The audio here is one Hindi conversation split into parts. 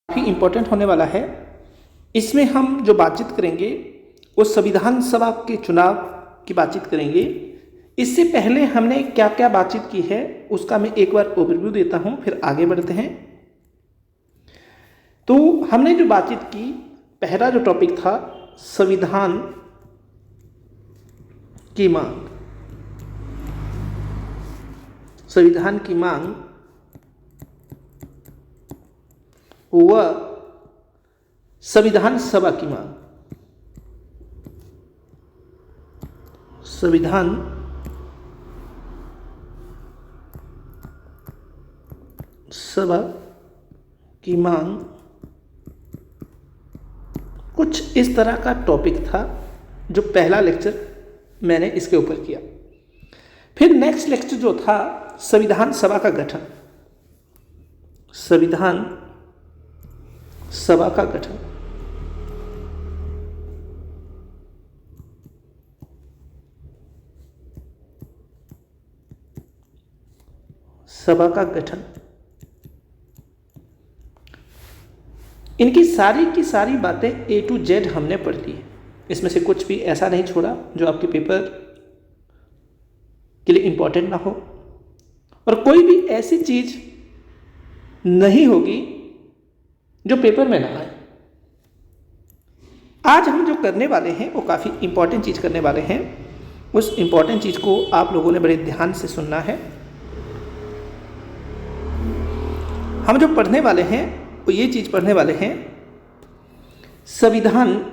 काफ़ी इम्पोर्टेंट होने वाला है। इसमें हम जो बातचीत करेंगे वो संविधान सभा के चुनाव की बातचीत करेंगे। इससे पहले हमने क्या क्या बातचीत की है उसका मैं एक बार ओवरव्यू देता हूँ, फिर आगे बढ़ते हैं। तो हमने जो बातचीत की, पहला जो टॉपिक था संविधान की मांग। संविधान की मांग व संविधान सभा की मांग। संविधान सभा की मांग कुछ इस तरह का टॉपिक था जो पहला लेक्चर मैंने इसके ऊपर किया। फिर नेक्स्ट लेक्चर जो था संविधान सभा का गठन। संविधान सभा का गठन। सभा का गठन। इनकी सारी की सारी बातें A to Z हमने पढ़ ली है। इसमें से कुछ भी ऐसा नहीं छोड़ा जो आपके पेपर के लिए इंपॉर्टेंट ना हो, और कोई भी ऐसी चीज नहीं होगी जो पेपर में ना आए। आज हम जो करने वाले हैं वो काफ़ी इंपॉर्टेंट चीज़ करने वाले हैं। उस इंपॉर्टेंट चीज़ को आप लोगों ने बड़े ध्यान से सुनना है। हम जो पढ़ने वाले हैं वो ये चीज़ पढ़ने वाले हैं, संविधान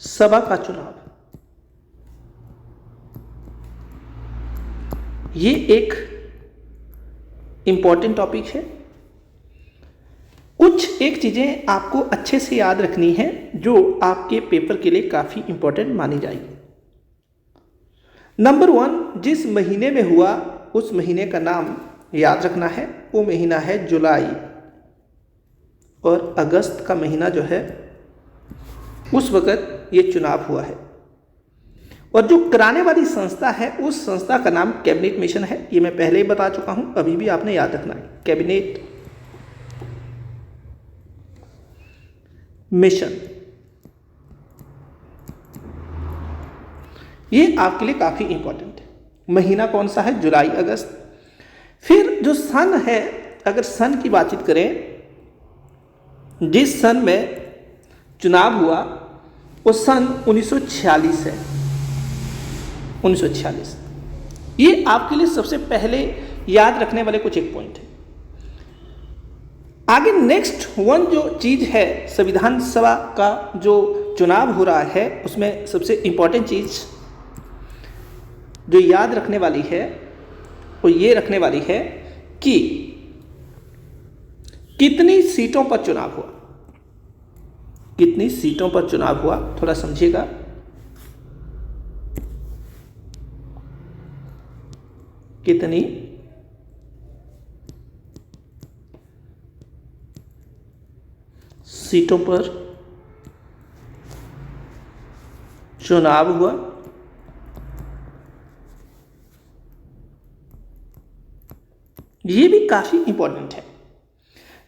सभा का चुनाव। ये एक इंपॉर्टेंट टॉपिक है। कुछ एक चीज़ें आपको अच्छे से याद रखनी है जो आपके पेपर के लिए काफ़ी इंपॉर्टेंट मानी जाएगी। नंबर 1, जिस महीने में हुआ उस महीने का नाम याद रखना है। वो महीना है जुलाई, और अगस्त का महीना जो है उस वक़्त ये चुनाव हुआ है। और जो कराने वाली संस्था है उस संस्था का नाम कैबिनेट मिशन है। ये मैं पहले ही बता चुका हूं, अभी भी आपने याद रखना है, कैबिनेट मिशन। ये आपके लिए काफ़ी इंपॉर्टेंट है। महीना कौन सा है? जुलाई अगस्त। फिर जो सन है, अगर सन की बातचीत करें, जिस सन में चुनाव हुआ वो सन 1946 है। 1946। ये आपके लिए सबसे पहले याद रखने वाले कुछ एक पॉइंट है। आगे नेक्स्ट वन जो चीज़ है, संविधान सभा का जो चुनाव हो रहा है उसमें सबसे इंपॉर्टेंट चीज़ जो याद रखने वाली है वो ये रखने वाली है कि कितनी सीटों पर चुनाव हुआ। कितनी सीटों पर चुनाव हुआ, थोड़ा समझिएगा। कितनी सीटों पर चुनाव हुआ। ये भी काफी इंपॉर्टेंट है।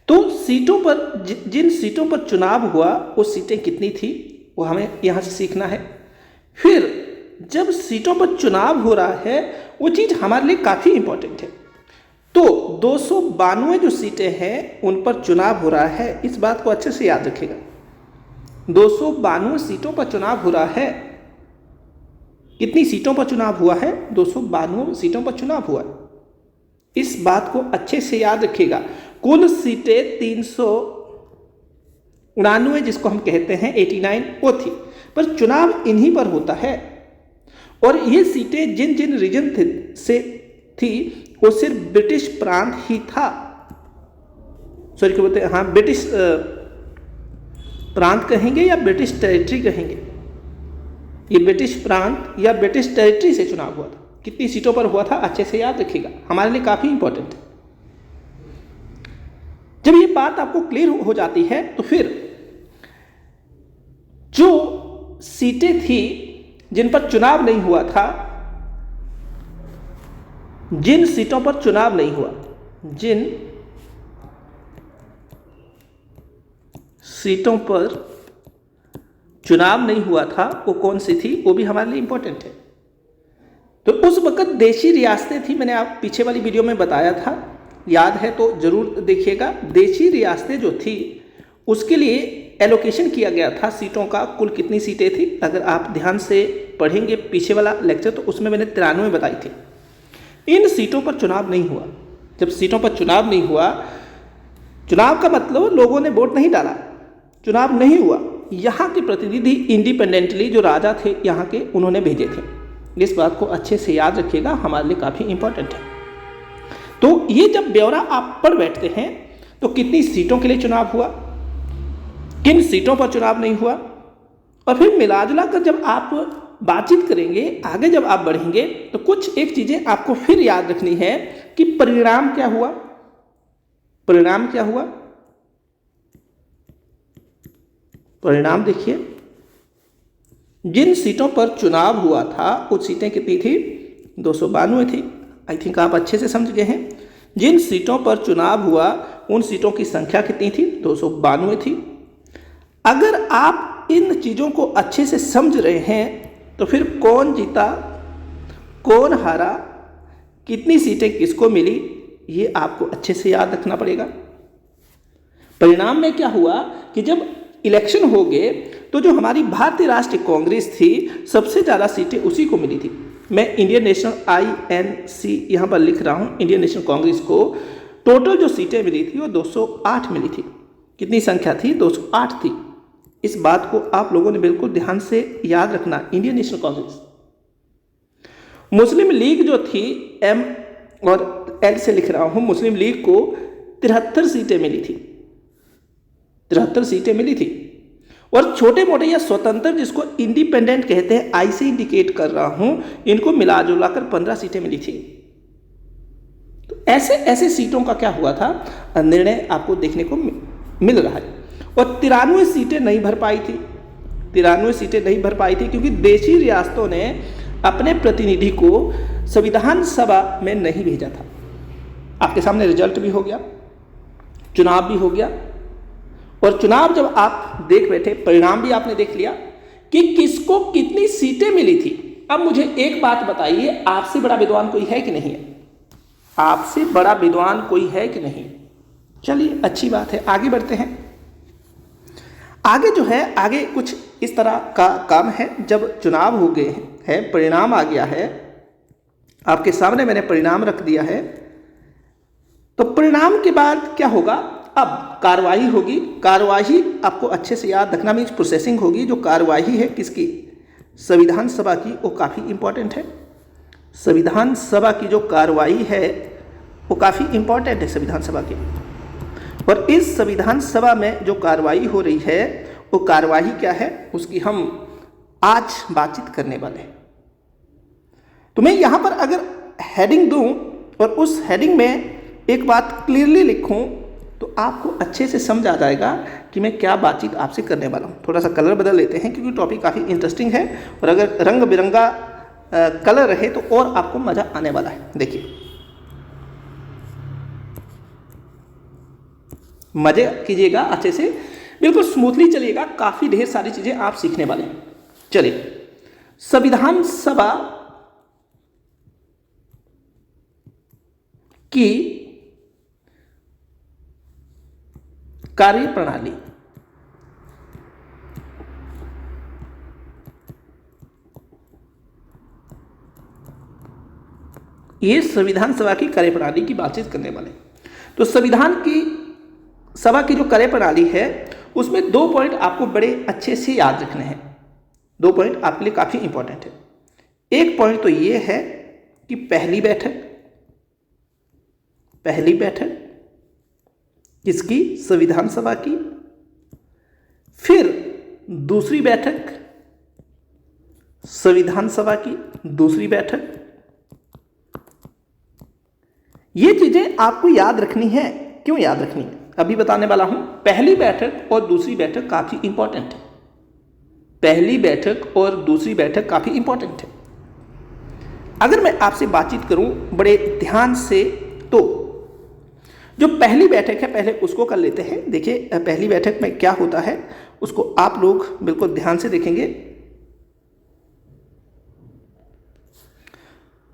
तो सीटों पर जिन सीटों पर चुनाव हुआ वो सीटें कितनी थी वो हमें यहां से सीखना है। फिर जब सीटों पर चुनाव हो रहा है वो चीज़ हमारे लिए काफ़ी इंपॉर्टेंट है। तो 292 जो सीटें हैं उन पर चुनाव हो रहा है, इस बात को अच्छे से याद रखिएगा। 292 सीटों पर चुनाव हो रहा है। कितनी सीटों पर चुनाव हुआ है? 292 सीटों पर चुनाव हुआ है। इस बात को अच्छे से याद रखिएगा। कुल सीटें 399 जिसको हम कहते हैं 89 वो थी, पर चुनाव इन्हीं पर होता है। और ये सीटें जिन जिन रीजन से थी वो सिर्फ ब्रिटिश प्रांत ही था। सॉरी क्या बोलते हैं, हाँ, ब्रिटिश प्रांत कहेंगे या ब्रिटिश टेरिटरी कहेंगे। ये ब्रिटिश प्रांत या ब्रिटिश टेरिटरी से चुनाव हुआ था। कितनी सीटों पर हुआ था अच्छे से याद रखिएगा, हमारे लिए काफ़ी इंपॉर्टेंट है। जब ये बात आपको क्लियर हो जाती है तो फिर जो सीटें थी जिन पर चुनाव नहीं हुआ था जिन सीटों पर चुनाव नहीं हुआ, जिन सीटों पर चुनाव नहीं हुआ था वो कौन सी थी, वो भी हमारे लिए इंपॉर्टेंट है। तो उस वक्त देशी रियासतें थी, मैंने आप पीछे वाली वीडियो में बताया था, याद है तो जरूर देखिएगा। देशी रियासतें जो थी उसके लिए एलोकेशन किया गया था सीटों का, कुल कितनी सीटें थी, अगर आप ध्यान से पढ़ेंगे पीछे वाला लेक्चर तो उसमें मैंने 93 बताई थी। इन सीटों पर चुनाव नहीं हुआ। जब सीटों पर चुनाव नहीं हुआ, चुनाव का मतलब लोगों ने वोट नहीं डाला, चुनाव नहीं हुआ, यहाँ के प्रतिनिधि इंडिपेंडेंटली जो राजा थे यहाँ के, उन्होंने भेजे थे। इस बात को अच्छे से याद रखिएगा, हमारे लिए काफ़ी इंपॉर्टेंट है। तो ये जब ब्यौरा आप पढ़ बैठते हैं तो कितनी सीटों के लिए चुनाव हुआ, किन सीटों पर चुनाव नहीं हुआ, और फिर मिला जुला कर जब आप बातचीत करेंगे, आगे जब आप बढ़ेंगे तो कुछ एक चीज़ें आपको फिर याद रखनी है कि परिणाम क्या हुआ। परिणाम क्या हुआ, परिणाम देखिए, जिन सीटों पर चुनाव हुआ था वो सीटें कितनी थी, 292 थी। आई थिंक आप अच्छे से समझ गए हैं। जिन सीटों पर चुनाव हुआ उन सीटों की संख्या कितनी थी, 292 थी। अगर आप इन चीज़ों को अच्छे से समझ रहे हैं तो फिर कौन जीता, कौन हारा, कितनी सीटें किसको मिली, ये आपको अच्छे से याद रखना पड़ेगा। परिणाम में क्या हुआ कि जब इलेक्शन हो गए तो जो हमारी भारतीय राष्ट्रीय कांग्रेस थी सबसे ज़्यादा सीटें उसी को मिली थी। मैं इंडियन नेशनल INC यहाँ पर लिख रहा हूँ, इंडियन नेशनल कांग्रेस को टोटल जो सीटें मिली थी वो 208 मिली थी। कितनी संख्या थी, 208 थी। इस बात को आप लोगों ने बिल्कुल ध्यान से याद रखना। इंडियन नेशनल कांग्रेस, मुस्लिम लीग जो थी, M और L से लिख रहा हूँ, मुस्लिम लीग को 73 सीटें मिली थी, 73 सीटें मिली थी। और छोटे मोटे या स्वतंत्र जिसको इंडिपेंडेंट कहते हैं, आई से इंडिकेट कर रहा हूं, इनको मिला जुला कर 15 सीटें मिली थी। तो ऐसे ऐसे सीटों का क्या हुआ था, निर्णय आपको देखने को मिल रहा है। और 93 सीटें नहीं भर पाई थी, 93 सीटें नहीं भर पाई थी क्योंकि देशी रियासतों ने अपने प्रतिनिधि को संविधान सभा में नहीं भेजा था। आपके सामने रिजल्ट भी हो गया, चुनाव भी हो गया, और चुनाव जब आप देख बैठे, परिणाम भी आपने देख लिया कि किसको कितनी सीटें मिली थी। अब मुझे एक बात बताइए, आपसे बड़ा विद्वान कोई है कि नहीं है, आपसे बड़ा विद्वान कोई है कि नहीं। चलिए अच्छी बात है, आगे बढ़ते हैं। आगे जो है, आगे कुछ इस तरह का काम है। जब चुनाव हो गए हैं, परिणाम आ गया है, आपके सामने मैंने परिणाम रख दिया है, तो परिणाम के बाद क्या होगा, अब कार्रवाई होगी। कार्रवाई आपको अच्छे से याद रखना, मीन्स प्रोसेसिंग होगी। जो कार्रवाई है किसकी, संविधान सभा की, वो काफ़ी इंपॉर्टेंट है। संविधान सभा की जो कार्रवाई है वो काफ़ी इंपॉर्टेंट है संविधान सभा की। और इस संविधान सभा में जो कार्रवाई हो रही है वो कार्रवाई क्या है, उसकी हम आज बातचीत करने वाले हैं। तो मैं यहाँ पर अगर हेडिंग दूँ और उस हेडिंग में एक बात क्लियरली लिखूँ तो आपको अच्छे से समझ आ जाएगा कि मैं क्या बातचीत आपसे करने वाला हूँ। थोड़ा सा कलर बदल लेते हैं क्योंकि टॉपिक काफ़ी इंटरेस्टिंग है, और अगर रंग बिरंगा कलर रहे तो और आपको मज़ा आने वाला है। देखिए, मज़े कीजिएगा अच्छे से, बिल्कुल स्मूथली चलिएगा, काफ़ी ढेर सारी चीज़ें आप सीखने वाले हैं। चलिए, संविधान सभा की कार्यप्रणाली, ये संविधान सभा की कार्यप्रणाली की बातचीत करने वाले। तो संविधान की सभा की जो कार्यप्रणाली है उसमें 2 पॉइंट आपको बड़े अच्छे से याद रखने हैं। 2 पॉइंट आपके लिए काफ़ी इंपॉर्टेंट है। एक पॉइंट तो ये है कि पहली बैठक किसकी, संविधान सभा की। फिर दूसरी बैठक संविधान सभा की दूसरी बैठक। ये चीजें आपको याद रखनी है। क्यों याद रखनी है, अभी बताने वाला हूं। पहली बैठक और दूसरी बैठक काफी इंपॉर्टेंट है। पहली बैठक और दूसरी बैठक काफी इंपॉर्टेंट है। अगर मैं आपसे बातचीत करूं बड़े ध्यान से, तो जो पहली बैठक है पहले उसको कर लेते हैं। देखिए पहली बैठक में क्या होता है उसको आप लोग बिल्कुल ध्यान से देखेंगे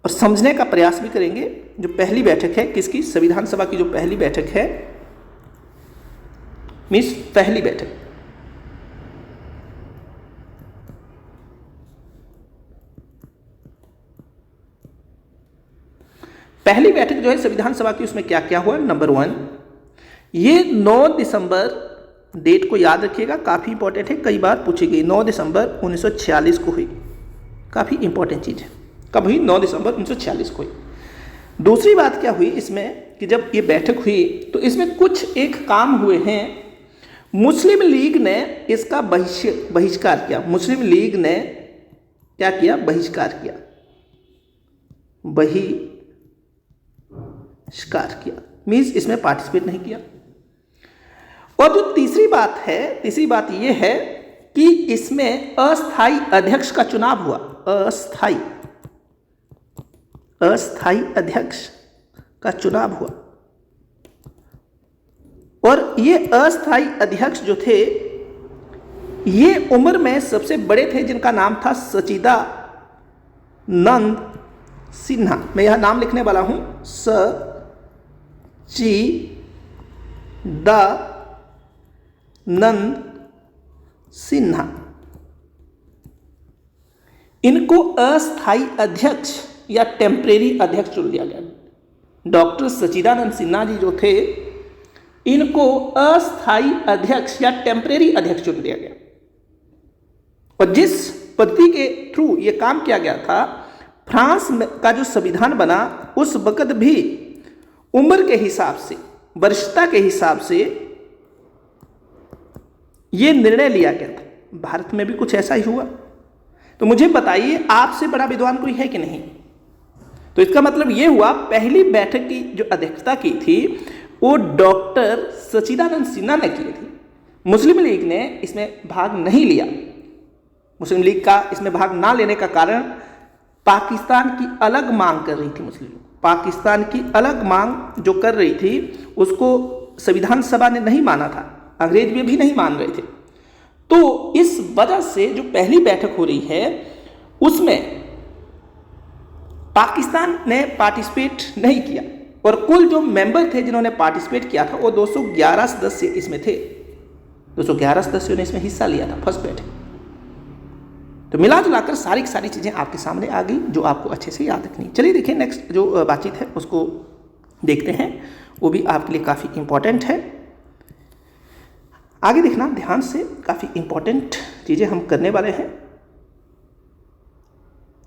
और समझने का प्रयास भी करेंगे। जो पहली बैठक है किसकी, संविधान सभा की जो पहली बैठक है, मीन्स पहली बैठक, पहली बैठक जो है संविधान सभा की, उसमें क्या क्या हुआ। नंबर 1, ये 9 दिसंबर, डेट को याद रखिएगा, काफ़ी इंपॉर्टेंट है, कई बार पूछी गई। 9 दिसंबर 1946 को हुई, काफ़ी इंपॉर्टेंट चीज़ है। कब हुई? 9 दिसंबर 1946 को हुई। दूसरी बात क्या हुई इसमें कि जब ये बैठक हुई तो इसमें कुछ एक काम हुए हैं। मुस्लिम लीग ने इसका बहिष्कार किया। मुस्लिम लीग ने क्या किया? बहिष्कार किया, बहिष्कार किया, मीन्स इसमें पार्टिसिपेट नहीं किया। और जो तीसरी बात है, तीसरी बात यह है कि इसमें अस्थाई अध्यक्ष का चुनाव हुआ। अस्थाई अध्यक्ष का चुनाव हुआ। और ये अस्थाई अध्यक्ष जो थे ये उम्र में सबसे बड़े थे, जिनका नाम था सच्चिदानंद सिन्हा। मैं यह नाम लिखने वाला हूं, सच्चिदानंद सिन्हा। इनको अस्थाई अध्यक्ष या टेम्परेरी अध्यक्ष चुन लिया गया। डॉक्टर सच्चिदानंद सिन्हा जी जो थे इनको अस्थाई अध्यक्ष या टेम्परेरी अध्यक्ष चुन लिया गया। और जिस पद्धति के थ्रू ये काम किया गया था, फ्रांस का जो संविधान बना उस वक्त भी उम्र के हिसाब से, वरिष्ठता के हिसाब से ये निर्णय लिया गया था। भारत में भी कुछ ऐसा ही हुआ। तो मुझे बताइए आपसे बड़ा विद्वान कोई है कि नहीं? तो इसका मतलब ये हुआ पहली बैठक की जो अध्यक्षता की थी वो डॉक्टर सच्चिदानंद सिन्हा ने की थी। मुस्लिम लीग ने इसमें भाग नहीं लिया। मुस्लिम लीग का इसमें भाग ना लेने का कारण पाकिस्तान की अलग मांग कर रही थी। मुस्लिम लीग पाकिस्तान की अलग मांग जो कर रही थी उसको संविधान सभा ने नहीं माना था, अंग्रेज भी नहीं मान रहे थे। तो इस वजह से जो पहली बैठक हो रही है उसमें पाकिस्तान ने पार्टिसिपेट नहीं किया। और कुल जो मेंबर थे जिन्होंने पार्टिसिपेट किया था वो 211 सदस्य इसमें थे। 211 सदस्यों ने इसमें हिस्सा लिया था फर्स्ट बैठक। तो मिला जुलाकर सारी की सारी चीज़ें आपके सामने आ गई जो आपको अच्छे से याद रखनी। चलिए देखिए नेक्स्ट जो बातचीत है उसको देखते हैं, वो भी आपके लिए काफ़ी इंपॉर्टेंट है। आगे देखना ध्यान से, काफ़ी इंपॉर्टेंट चीज़ें हम करने वाले हैं।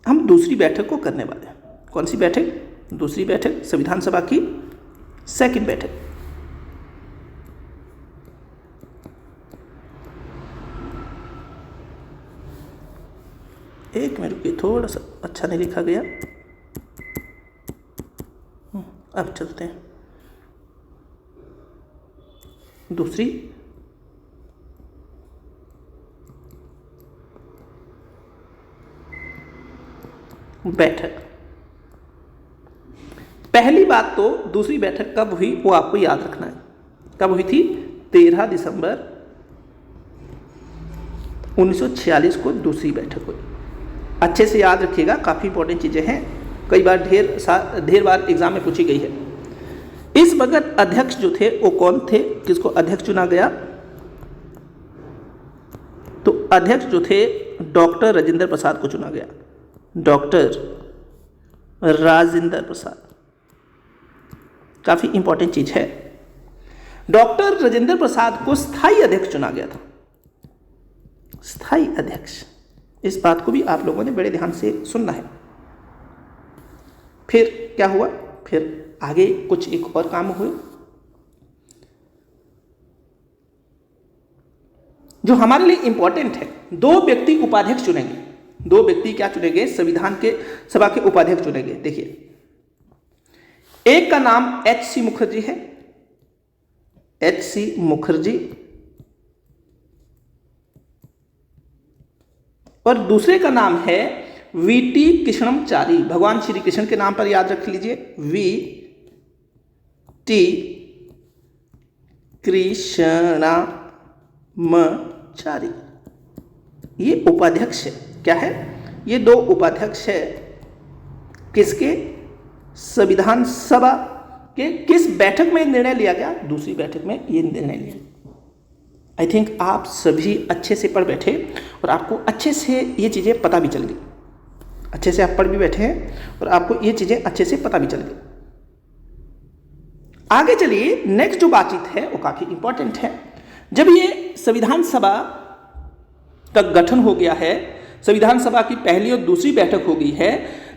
हम दूसरी बैठक को करने वाले हैं। कौन सी बैठक? दूसरी बैठक संविधान सभा की सेकंड बैठक। एक मिनट रुकिए, थोड़ा सा अच्छा नहीं लिखा गया। अब चलते हैं दूसरी बैठक। पहली बात तो दूसरी बैठक कब हुई वो आपको याद रखना है। कब हुई थी? 13 दिसंबर 1946 को दूसरी बैठक हुई। अच्छे से याद रखिएगा, काफ़ी इंपॉर्टेंट चीज़ें हैं, कई बार ढेर बार एग्जाम में पूछी गई है। इस वक्त अध्यक्ष जो थे वो कौन थे? किसको अध्यक्ष चुना गया? तो अध्यक्ष जो थे डॉक्टर राजेंद्र प्रसाद को चुना गया। डॉक्टर राजेंद्र प्रसाद, काफी इंपॉर्टेंट चीज है। डॉक्टर राजेंद्र प्रसाद को स्थायी अध्यक्ष चुना गया था। स्थायी अध्यक्ष, इस बात को भी आप लोगों ने बड़े ध्यान से सुनना है। फिर क्या हुआ? फिर आगे कुछ एक और काम हुए जो हमारे लिए इंपॉर्टेंट है। 2 व्यक्ति उपाध्यक्ष चुनेंगे। 2 व्यक्ति क्या चुनेंगे? संविधान के सभा के उपाध्यक्ष चुनेंगे। देखिए, एक का नाम H.C. मुखर्जी है, H.C. मुखर्जी, और दूसरे का नाम है वीटी कृष्णमचारी, भगवान श्री कृष्ण के नाम पर याद रख लीजिए, वीटी कृष्णमचारी, ये उपाध्यक्ष है। क्या है? ये 2 उपाध्यक्ष है किसके? संविधान सभा के किस बैठक में निर्णय लिया गया? दूसरी बैठक में ये निर्णय लिया। आई थिंक आप सभी अच्छे से पढ़ बैठे और आपको अच्छे से ये चीज़ें पता भी चल गई। अच्छे से आप पढ़ भी बैठे हैं और आपको ये चीज़ें अच्छे से पता भी चल गई। आगे चलिए, नेक्स्ट जो बातचीत है वो काफ़ी इंपॉर्टेंट है। जब ये संविधान सभा का गठन हो गया है, संविधान सभा की पहली और दूसरी बैठक हो गई है,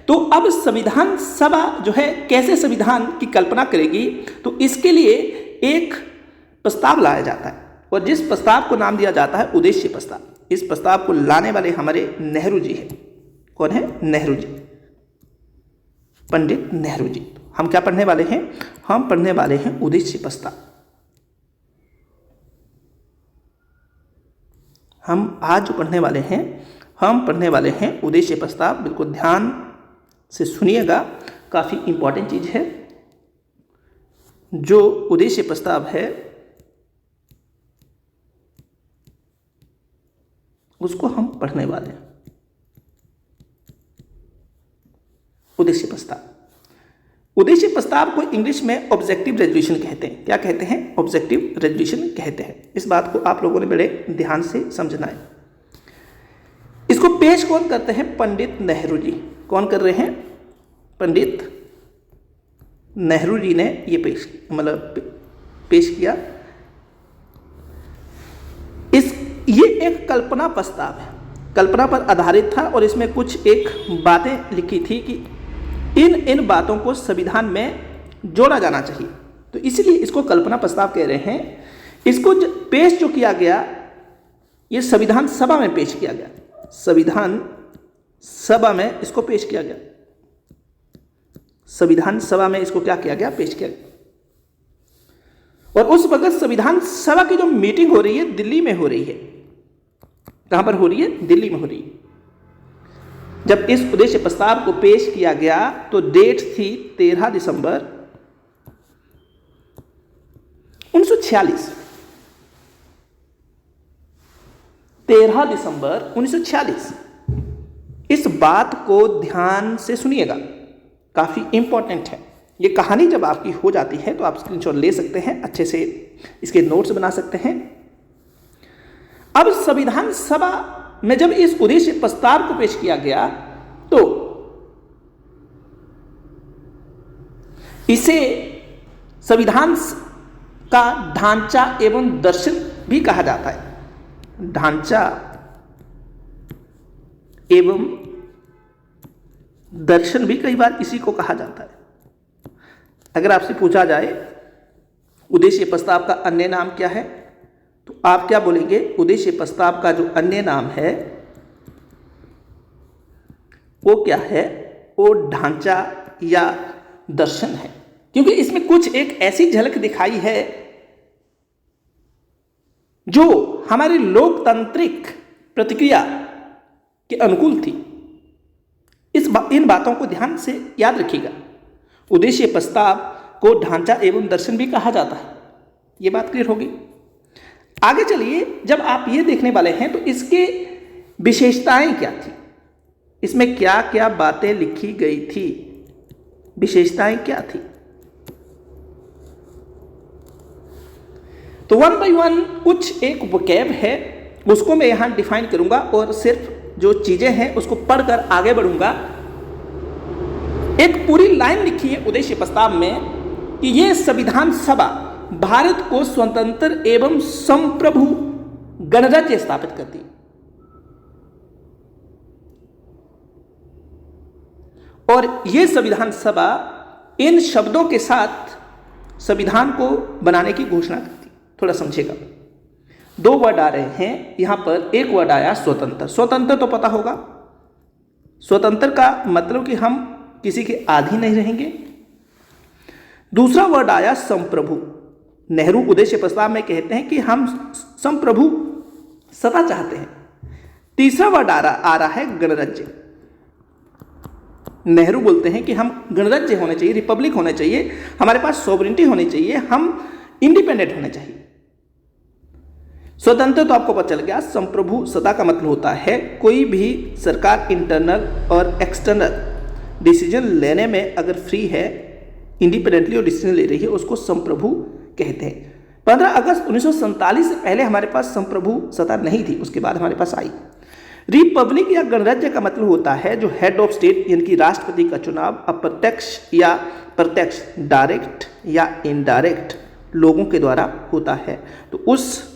तो अब संविधान सभा जो है कैसे संविधान की कल्पना करेगी, तो इसके लिए एक प्रस्ताव लाया जाता है और जिस प्रस्ताव को नाम दिया जाता है उद्देश्य प्रस्ताव। इस प्रस्ताव को लाने वाले हमारे नेहरू जी हैं। कौन है? नेहरू जी, पंडित नेहरू जी। हम क्या पढ़ने वाले हैं? हम पढ़ने वाले हैं उद्देश्य प्रस्ताव। हम आज जो पढ़ने वाले हैं, हम पढ़ने वाले हैं उद्देश्य प्रस्ताव। बिल्कुल ध्यान से सुनिएगा, काफ़ी इंपॉर्टेंट चीज़ है। जो उद्देश्य प्रस्ताव है उसको हम पढ़ने वाले हैं। उद्देश्य प्रस्ताव, उद्देश्य प्रस्ताव को इंग्लिश में ऑब्जेक्टिव रेजोल्यूशन कहते हैं। क्या कहते हैं? ऑब्जेक्टिव रेजोल्यूशन कहते हैं। इस बात को आप लोगों ने बड़े ध्यान से समझना है। इसको पेश कौन करते हैं? पंडित नेहरू जी। कौन कर रहे हैं? पंडित नेहरू जी ने ये पेश किया। ये एक कल्पना प्रस्ताव है, कल्पना पर आधारित था और इसमें कुछ एक बातें लिखी थी कि इन बातों को संविधान में जोड़ा जाना चाहिए, तो इसलिए इसको कल्पना प्रस्ताव कह रहे हैं। इसको पेश जो किया गया, ये संविधान सभा में पेश किया गया। संविधान सभा में इसको पेश किया गया। संविधान सभा में इसको क्या किया गया? पेश किया गया। और उस वक्त संविधान सभा की जो मीटिंग हो रही है दिल्ली में हो रही है। कहां पर हो रही है? दिल्ली में हो रही है। जब इस उद्देश्य प्रस्ताव को पेश किया गया तो डेट थी 13 दिसंबर 1946। 13 दिसंबर 1946। इस बात को ध्यान से सुनिएगा, काफी इंपॉर्टेंट है। ये कहानी जब आपकी हो जाती है तो आप स्क्रीनशॉट ले सकते हैं, अच्छे से इसके नोट्स बना सकते हैं। अब संविधान सभा में जब इस उद्देश्य प्रस्ताव को पेश किया गया तो इसे संविधान का ढांचा एवं दर्शन भी कहा जाता है। ढांचा एवं दर्शन भी कई बार इसी को कहा जाता है। अगर आपसे पूछा जाए उद्देश्य प्रस्ताव का अन्य नाम क्या है, तो आप क्या बोलेंगे? उद्देश्य प्रस्ताव का जो अन्य नाम है वो क्या है? वो ढांचा या दर्शन है, क्योंकि इसमें कुछ एक ऐसी झलक दिखाई है जो हमारी लोकतांत्रिक प्रतिक्रिया के अनुकूल थी। इन बातों को ध्यान से याद रखिएगा। उद्देश्य प्रस्ताव को ढांचा एवं दर्शन भी कहा जाता है। ये बात क्लियर होगी। आगे चलिए, जब आप ये देखने वाले हैं तो इसके विशेषताएं क्या थी, इसमें क्या क्या बातें लिखी गई थी, विशेषताएं क्या थी, तो वन बाय वन कुछ एक वोकैब है उसको मैं यहां डिफाइन करूंगा और सिर्फ जो चीजें हैं उसको पढ़कर आगे बढ़ूंगा। एक पूरी लाइन लिखी है उद्देश्य प्रस्ताव में कि यह संविधान सभा भारत को स्वतंत्र एवं संप्रभु गणराज्य स्थापित करती। और यह संविधान सभा इन शब्दों के साथ संविधान को बनाने की घोषणा करती। थोड़ा समझेगा, 2 वर्ड आ रहे हैं यहां पर। एक वर्ड आया स्वतंत्र। स्वतंत्र तो पता होगा, स्वतंत्र का मतलब कि हम किसी के अधीन नहीं रहेंगे। दूसरा वर्ड आया संप्रभु। नेहरू उद्देश्य प्रस्ताव में कहते हैं कि हम संप्रभु सत्ता चाहते हैं। तीसरा वर्ड आ रहा है गणराज्य। नेहरू बोलते हैं कि हम गणराज्य होने चाहिए, रिपब्लिक होना चाहिए, हमारे पास सॉवरेनिटी होनी चाहिए, हम इंडिपेंडेंट होने चाहिए। स्वतंत्र तो आपको पता चल गया। संप्रभु सत्ता का मतलब होता है कोई भी सरकार इंटरनल और एक्सटर्नल डिसीजन लेने में अगर फ्री है, इंडिपेंडेंटली और डिसीजन ले रही है, उसको संप्रभु कहते हैं। 15 अगस्त 1947 से पहले हमारे पास संप्रभु सत्ता नहीं थी, उसके बाद हमारे पास आई। रिपब्लिक या गणराज्य का मतलब होता है जो हेड ऑफ स्टेट यानी कि राष्ट्रपति का चुनाव अप्रत्यक्ष या प्रत्यक्ष, डायरेक्ट या इनडायरेक्ट लोगों के द्वारा होता है। तो उस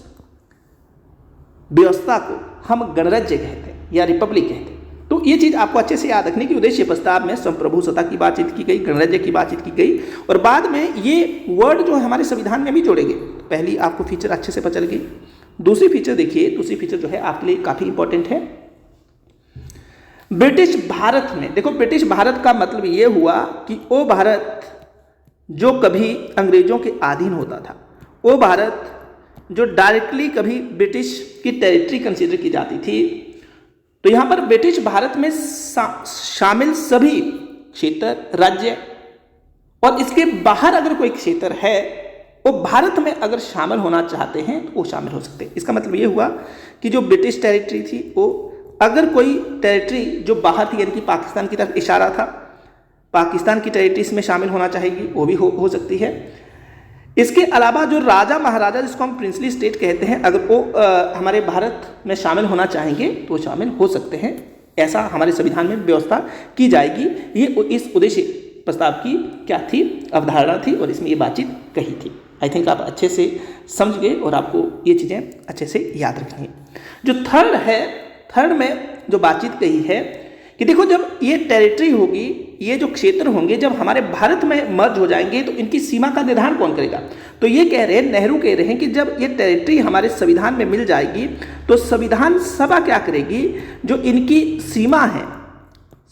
व्यवस्था को हम गणराज्य कहते हैं या रिपब्लिक कहते हैं। तो ये चीज़ आपको अच्छे से याद रखनी कि उद्देश्य प्रस्ताव में संप्रभु सत्ता की बातचीत की गई, गणराज्य की बातचीत की गई, और बाद में ये वर्ड जो है हमारे संविधान में भी जोड़े गए। पहली आपको फीचर अच्छे से पता चल गई। दूसरी फीचर देखिए, दूसरी फीचर जो है आपके लिए काफ़ी इंपॉर्टेंट है। ब्रिटिश भारत में, देखो ब्रिटिश भारत का मतलब ये हुआ कि वो भारत जो कभी अंग्रेजों के अधीन होता था, वो भारत जो डायरेक्टली कभी ब्रिटिश की टेरिटरी कंसीडर की जाती थी। तो यहाँ पर ब्रिटिश भारत में शामिल सभी क्षेत्र, राज्य और इसके बाहर अगर कोई क्षेत्र है वो भारत में अगर शामिल होना चाहते हैं तो वो शामिल हो सकते हैं। इसका मतलब ये हुआ कि जो ब्रिटिश टेरिटरी थी, वो अगर कोई टेरिटरी जो बाहर थी यानी कि पाकिस्तान की तरफ इशारा था, पाकिस्तान की टेरिटरी इसमें शामिल होना चाहेगी, वो भी हो सकती है। इसके अलावा जो राजा महाराजा जिसको हम प्रिंसली स्टेट कहते हैं, अगर वो हमारे भारत में शामिल होना चाहेंगे तो शामिल हो सकते हैं। ऐसा हमारे संविधान में व्यवस्था की जाएगी। ये इस उद्देश्य प्रस्ताव की क्या थी, अवधारणा थी, और इसमें ये बातचीत कही थी। आई थिंक आप अच्छे से समझ गए और आपको ये चीज़ें अच्छे से याद रखनी है। जो थर्ड है, थर्ड में जो बातचीत कही है कि देखो जब ये टेरिटरी होगी, ये जो क्षेत्र होंगे, जब हमारे भारत में मर्ज हो जाएंगे तो इनकी सीमा का निर्धारण कौन करेगा। तो ये कह रहे हैं, नेहरू कह रहे हैं कि जब ये टेरिटरी हमारे संविधान में मिल जाएगी तो संविधान सभा क्या करेगी, जो इनकी सीमा है,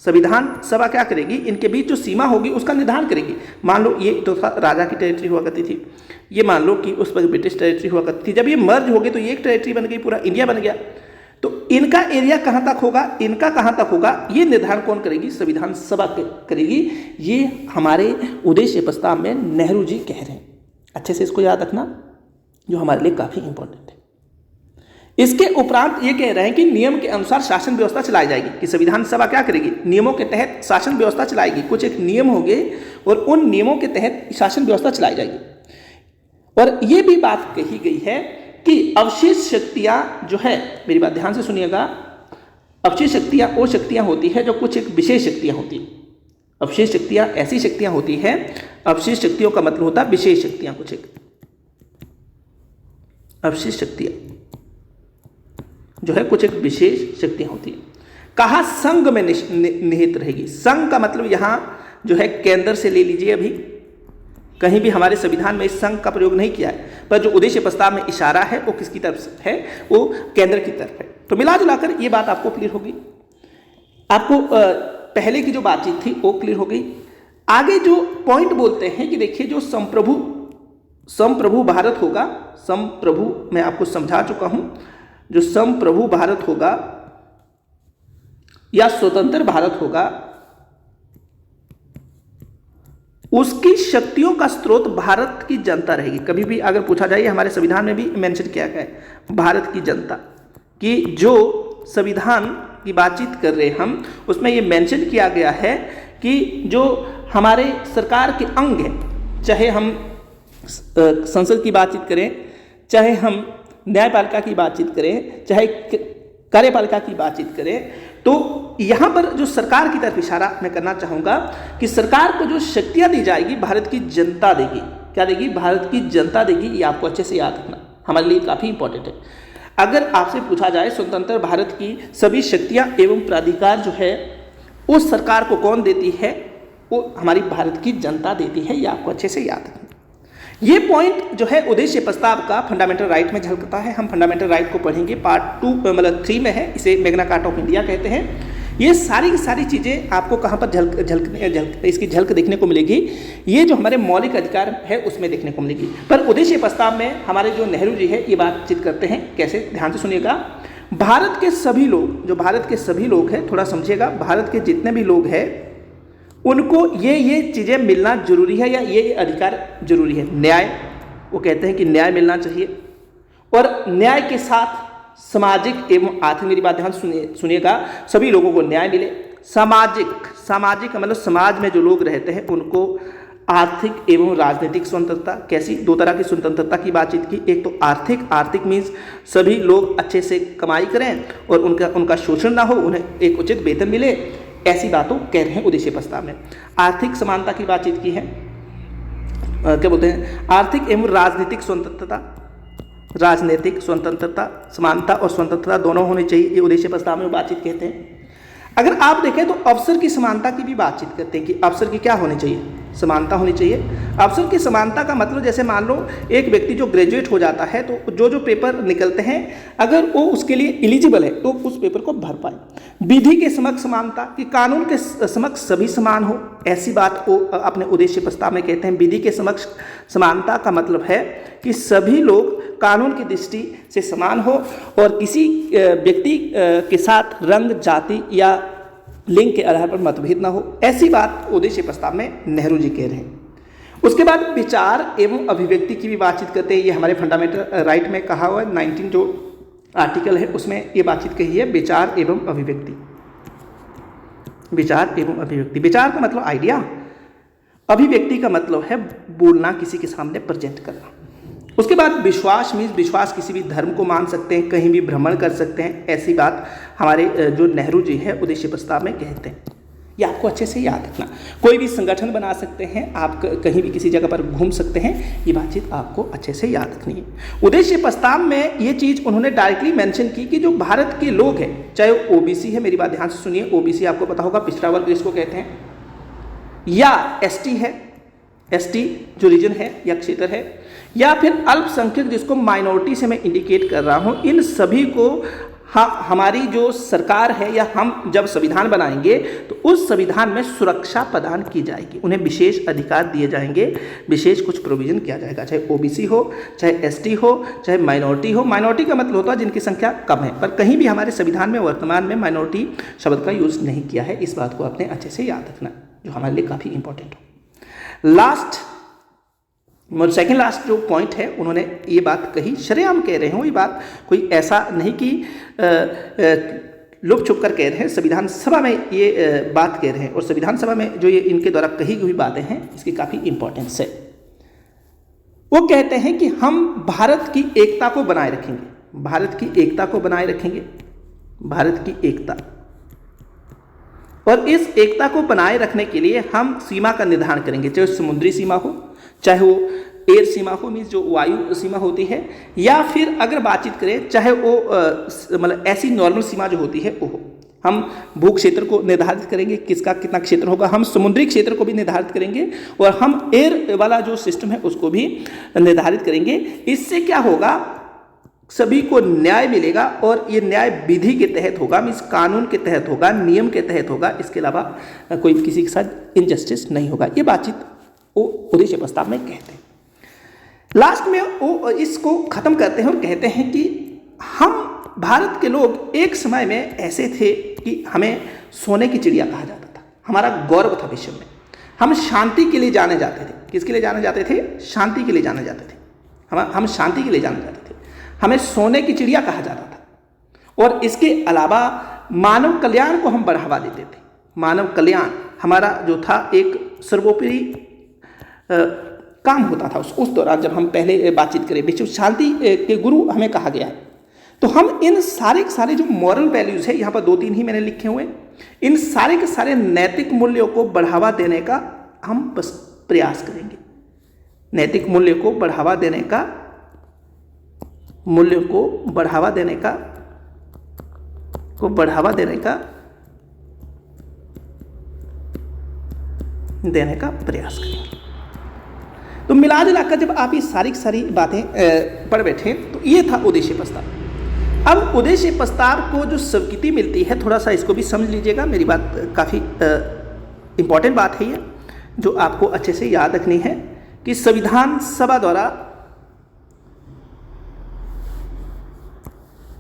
संविधान सभा क्या करेगी, इनके बीच जो सीमा होगी उसका निर्धारण करेगी। मान लो ये तो राजा की टेरिटरी हुआ करती थी, ये मान लो कि उस पर ब्रिटिश टेरिटरी हुआ करती थी। जब ये मर्ज हो गए तो ये एक टेरिटरी बन गई, पूरा इंडिया बन गया। तो इनका एरिया कहाँ तक होगा, इनका कहाँ तक होगा, ये निर्धारण कौन करेगी, संविधान सभा करेगी। ये हमारे उद्देश्य प्रस्ताव में नेहरू जी कह रहे हैं। अच्छे से इसको याद रखना, जो हमारे लिए काफ़ी इंपॉर्टेंट है। इसके उपरांत ये कह रहे हैं कि नियम के अनुसार शासन व्यवस्था चलाई जाएगी, कि संविधान सभा क्या करेगी, नियमों के तहत शासन व्यवस्था चलाएगी। कुछ एक नियम होंगे और उन नियमों के तहत शासन व्यवस्था चलाई जाएगी। और ये भी बात कही गई है कि अवशेष शक्तियां जो है, मेरी बात ध्यान से सुनिएगा, अवशेष शक्तियां वो शक्तियां होती है जो कुछ एक विशेष शक्तियां होती हैं। अवशेष शक्तियां ऐसी शक्तियां होती हैं, अवशेष शक्तियों का मतलब होता है विशेष शक्तियां, कुछ एक अवशेष शक्तियां जो है कुछ एक विशेष शक्तियां होती हैं। कहा संघ में निहित रहेगी। संघ का मतलब यहां जो है केंद्र से ले लीजिए, अभी कहीं भी हमारे संविधान में इस संघ का प्रयोग नहीं किया है, पर जो उद्देश्य प्रस्ताव में इशारा है वो किसकी तरफ है, वो केंद्र की तरफ है। तो मिला जुलाकर ये बात आपको क्लियर होगी। आपको पहले की जो बातचीत थी वो क्लियर हो गई। आगे जो पॉइंट बोलते हैं कि देखिए जो संप्रभु भारत होगा, संप्रभु मैं आपको समझा चुका हूं, जो संप्रभु भारत होगा या स्वतंत्र भारत होगा, उसकी शक्तियों का स्रोत भारत की जनता रहेगी। कभी भी अगर पूछा जाए, हमारे संविधान में भी मेंशन किया गया है भारत की जनता कि जो संविधान की बातचीत कर रहे हैं हम, उसमें ये मेंशन किया गया है कि जो हमारे सरकार के अंग हैं, चाहे हम संसद की बातचीत करें, चाहे हम न्यायपालिका की बातचीत करें, चाहे कार्यपालिका की बातचीत करें, तो यहाँ पर जो सरकार की तरफ इशारा मैं करना चाहूँगा कि सरकार को जो शक्तियाँ दी जाएगी भारत की जनता देगी। क्या देगी, भारत की जनता देगी। ये आपको अच्छे से याद रखना, हमारे लिए काफ़ी इंपॉर्टेंट है। अगर आपसे पूछा जाए स्वतंत्र भारत की सभी शक्तियाँ एवं प्राधिकार जो है उस सरकार को कौन देती है, वो हमारी भारत की जनता देती है। ये आपको अच्छे से याद रखना। ये पॉइंट जो है उद्देश्य प्रस्ताव का फंडामेंटल राइट में झलकता है। हम फंडामेंटल राइट को पढ़ेंगे, पार्ट 2 मतलब 3 में है, इसे मैग्ना कार्टा ऑफ इंडिया कहते हैं। ये सारी की सारी चीज़ें आपको कहाँ पर इसकी झलक देखने को मिलेगी, ये जो हमारे मौलिक अधिकार है उसमें देखने को मिलेगी। पर उद्देश्य प्रस्ताव में हमारे जो नेहरू जी है ये बातचीत करते हैं कैसे, ध्यान से सुनिएगा। भारत के सभी लोग, जो भारत के सभी लोग हैं, थोड़ा समझिएगा, भारत के जितने भी लोग हैं उनको ये चीज़ें मिलना जरूरी है या ये अधिकार जरूरी है। न्याय, वो कहते हैं कि न्याय मिलना चाहिए, और न्याय के साथ सामाजिक एवं आर्थिक, मेरी बात ध्यान सुनिएगा, सभी लोगों को न्याय मिले। सामाजिक मतलब समाज में जो लोग रहते हैं उनको आर्थिक एवं राजनीतिक स्वतंत्रता। कैसी? दो तरह की स्वतंत्रता की बातचीत की। एक तो आर्थिक मीन्स सभी लोग अच्छे से कमाई करें और उनका शोषण ना हो, उन्हें एक उचित वेतन मिले, ऐसी बातों कह रहे हैं उद्देश्य प्रस्ताव में। आर्थिक समानता की बातचीत की है, क्या बोलते हैं, आर्थिक एवं राजनीतिक स्वतंत्रता, राजनीतिक स्वतंत्रता, समानता और स्वतंत्रता दोनों होनी चाहिए, ये उद्देश्य प्रस्ताव में बातचीत कहते हैं। अगर आप देखें तो अवसर की समानता की भी बातचीत करते हैं कि अवसर की क्या होनी चाहिए, समानता होनी चाहिए। अवसर की समानता का मतलब जैसे मान लो एक व्यक्ति जो ग्रेजुएट हो जाता है तो जो पेपर निकलते हैं अगर वो उसके लिए एलिजिबल है तो उस पेपर को भर पाए। विधि के समक्ष समानता, कि कानून के समक्ष सभी समान हो, ऐसी बात को अपने उद्देश्य प्रस्ताव में कहते हैं। विधि के समक्ष समानता का मतलब है कि सभी लोग कानून की दृष्टि से समान हो और किसी व्यक्ति के साथ रंग, जाति या लिंग के आधार पर मतभेद ना हो, ऐसी बात उद्देश्य प्रस्ताव में नेहरू जी कह रहे हैं। उसके बाद विचार एवं अभिव्यक्ति की भी बातचीत करते हैं। ये हमारे फंडामेंटल राइट में कहा हुआ है, 19 जो आर्टिकल है उसमें ये बातचीत कही है, विचार एवं अभिव्यक्ति। विचार एवं अभिव्यक्ति, विचार का मतलब आइडिया, अभिव्यक्ति का मतलब है बोलना, किसी के सामने प्रेजेंट करना। उसके बाद विश्वास मीन्स विश्वास, किसी भी धर्म को मान सकते हैं, कहीं भी भ्रमण कर सकते हैं, ऐसी बात हमारे जो नेहरू जी है उद्देश्य प्रस्ताव में कहते हैं। ये आपको अच्छे से याद रखना। कोई भी संगठन बना सकते हैं, आप कहीं भी किसी जगह पर घूम सकते हैं, ये बातचीत आपको अच्छे से याद रखनी है। उद्देश्य प्रस्ताव में ये चीज़ उन्होंने डायरेक्टली मेंशन की कि जो भारत के लोग हैं, चाहे वो ओबीसी है, मेरी बात ध्यान से सुनिए, ओबीसी आपको पता होगा पिछड़ा वर्ग जिसको कहते हैं, या एसटी है, एसटी जो रीजन है या क्षेत्र है, या फिर अल्पसंख्यक जिसको माइनॉरिटी से मैं इंडिकेट कर रहा हूँ, इन सभी को हमारी जो सरकार है या हम जब संविधान बनाएंगे तो उस संविधान में सुरक्षा प्रदान की जाएगी, उन्हें विशेष अधिकार दिए जाएंगे, विशेष कुछ प्रोविजन किया जाएगा, चाहे ओबीसी हो, चाहे एसटी हो, चाहे माइनॉरिटी हो। माइनॉरिटी का मतलब होता है जिनकी संख्या कम है, पर कहीं भी हमारे संविधान में वर्तमान में माइनॉरिटी शब्द का यूज़ नहीं किया है। इस बात को आपने अच्छे से याद रखना, जो हमारे लिए काफ़ी इंपॉर्टेंट हो। सेकेंड लास्ट जो पॉइंट है, उन्होंने ये बात कही, शरेआम कह रहे हो, ये बात कोई ऐसा नहीं कि लुप छुप कर कह रहे हैं, संविधान सभा में ये बात कह रहे हैं, और संविधान सभा में जो ये इनके द्वारा कही हुई बातें हैं इसकी काफ़ी इंपॉर्टेंस है। वो कहते हैं कि हम भारत की एकता को बनाए रखेंगे, भारत की एकता को बनाए रखेंगे, भारत की एकता, और इस एकता को बनाए रखने के लिए हम सीमा का निर्धारण करेंगे, चाहे समुद्री सीमा हो, चाहे वो एयर सीमा हो, मीन्स जो वायु सीमा होती है, या फिर अगर बातचीत करें चाहे वो मतलब ऐसी नॉर्मल सीमा जो होती है वो हो। हम भू क्षेत्र को निर्धारित करेंगे, किसका कितना क्षेत्र होगा, हम समुद्री क्षेत्र को भी निर्धारित करेंगे, और हम एयर वाला जो सिस्टम है उसको भी निर्धारित करेंगे। इससे क्या होगा, सभी को न्याय मिलेगा, और ये न्याय विधि के तहत होगा, मीन्स कानून के तहत होगा, नियम के तहत होगा, इसके अलावा कोई किसी के साथ इनजस्टिस नहीं होगा। ये बातचीत वो उद्देश्य प्रस्ताव में कहते हैं। लास्ट में वो इसको खत्म करते हैं और कहते हैं कि हम भारत के लोग एक समय में ऐसे थे कि हमें सोने की चिड़िया कहा जाता था, हमारा गौरव था विश्व में, हम शांति के लिए जाने जाते थे। किसके लिए जाने जाते थे? शांति के लिए जाने जाते थे, हम शांति के लिए जाने जाते थे, हमें सोने की चिड़िया कहा जाता था। और इसके अलावा मानव कल्याण को हम बढ़ावा देते थे। मानव कल्याण हमारा जो था एक सर्वोपरि काम होता था उस दौरान, जब हम पहले बातचीत करें, विश्व शांति के गुरु हमें कहा गया है। तो हम इन सारे के सारे जो मॉरल वैल्यूज़ है, यहाँ पर 2-3 ही मैंने लिखे हुए, इन सारे के सारे नैतिक मूल्यों को बढ़ावा देने का हम बस प्रयास करेंगे। नैतिक मूल्य को बढ़ावा देने का, मूल्यों को बढ़ावा देने का, देने का प्रयास करेंगे। तो मिला जुला कर जब आप ये सारी बातें पढ़ बैठे तो ये था उद्देश्य प्रस्ताव। अब उद्देश्य प्रस्ताव को जो स्वीकृति मिलती है, थोड़ा सा इसको भी समझ लीजिएगा, मेरी बात काफ़ी इम्पॉर्टेंट बात है ये, जो आपको अच्छे से याद रखनी है कि संविधान सभा द्वारा,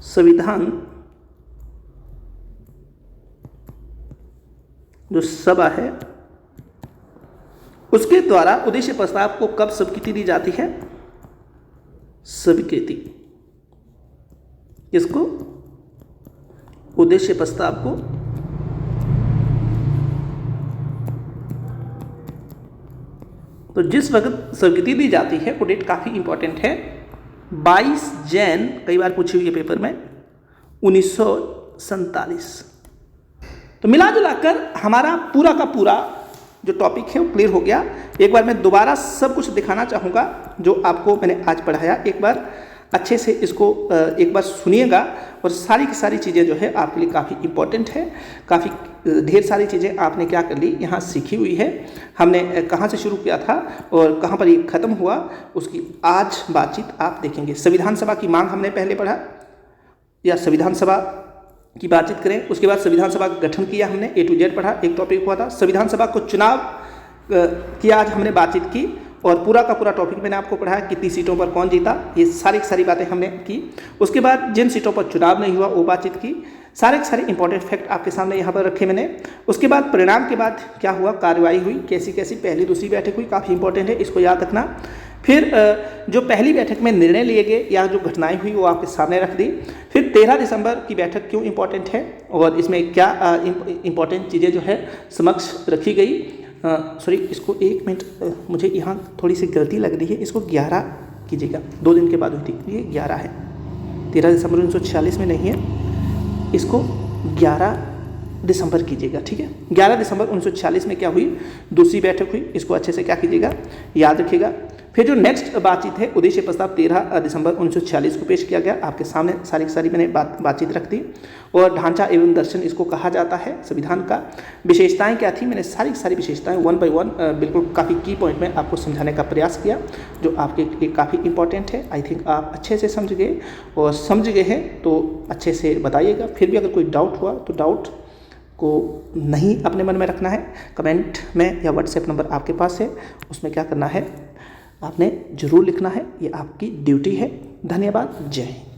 संविधान जो सभा है उसके द्वारा उद्देश्य प्रस्ताव को कब स्वीकृति दी जाती है? स्वीकृति। इसको उद्देश्य प्रस्ताव को तो जिस वक्त स्वीकृति दी जाती है वो डेट काफ़ी इंपॉर्टेंट है, 22 जैन, कई बार पूछी हुई है पेपर में, 1947। तो मिला जुलाकर हमारा पूरा का पूरा जो टॉपिक है वो क्लियर हो गया। एक बार मैं दोबारा सब कुछ दिखाना चाहूँगा जो आपको मैंने आज पढ़ाया। एक बार अच्छे से इसको एक बार सुनिएगा और सारी की सारी चीज़ें जो है आपके लिए काफ़ी इम्पोर्टेंट है। काफ़ी ढेर सारी चीज़ें आपने क्या कर ली, यहाँ सीखी हुई है। हमने कहाँ से शुरू किया था और कहाँ पर ये ख़त्म हुआ, उसकी आज बातचीत आप देखेंगे। संविधान सभा की मांग हमने पहले पढ़ा, या संविधान सभा की बातचीत करें। उसके बाद संविधान सभा का गठन किया हमने, A to Z पढ़ा, एक टॉपिक हुआ था। संविधान सभा को चुनाव की आज हमने बातचीत की और पूरा का पूरा टॉपिक मैंने आपको पढ़ाया, कितनी सीटों पर कौन जीता, ये सारी की सारी बातें हमने की। उसके बाद जिन सीटों पर चुनाव नहीं हुआ वो बातचीत की। सारे के सारे इंपॉर्टेंट फैक्ट आपके सामने यहाँ पर रखे मैंने। उसके बाद परिणाम के बाद क्या हुआ, कार्रवाई हुई, कैसी कैसी पहली दूसरी बैठक हुई, काफ़ी इंपॉर्टेंट है, इसको याद रखना। फिर जो पहली बैठक में निर्णय लिए गए या जो घटनाएं हुई वो आपके सामने रख दी। फिर 13 दिसंबर की बैठक क्यों इम्पोर्टेंट है और इसमें क्या इम्पोर्टेंट चीज़ें जो है समक्ष रखी गई। सॉरी, इसको 1 मिनट, मुझे यहाँ थोड़ी सी गलती लग रही है, इसको 11 कीजिएगा, 2 दिन के बाद हुई थी, ये 11 है, 13 दिसंबर 1946 में नहीं है, इसको 11 दिसंबर कीजिएगा, ठीक है। 11 दिसंबर 1946 में क्या हुई, दूसरी बैठक हुई, इसको अच्छे से क्या कीजिएगा, याद रखिएगा। फिर जो नेक्स्ट बातचीत है, उद्देश्य प्रस्ताव 13 दिसंबर 1946 को पेश किया गया, आपके सामने सारी की सारी मैंने बातचीत रख दी। और ढांचा एवं दर्शन इसको कहा जाता है संविधान का। विशेषताएं क्या थी, मैंने सारी की सारी विशेषताएं 1 by 1 बिल्कुल काफ़ी की पॉइंट में आपको समझाने का प्रयास किया, जो आपके लिए काफ़ी इंपॉर्टेंट है। आई थिंक आप अच्छे से समझ गए, और समझ गए हैं तो अच्छे से बताइएगा। फिर भी अगर कोई डाउट हुआ तो डाउट को नहीं अपने मन में रखना है, कमेंट में या व्हाट्सएप नंबर आपके पास है, उसमें क्या करना है, आपने ज़रूर लिखना है, ये आपकी ड्यूटी है। धन्यवाद, जय हिंद।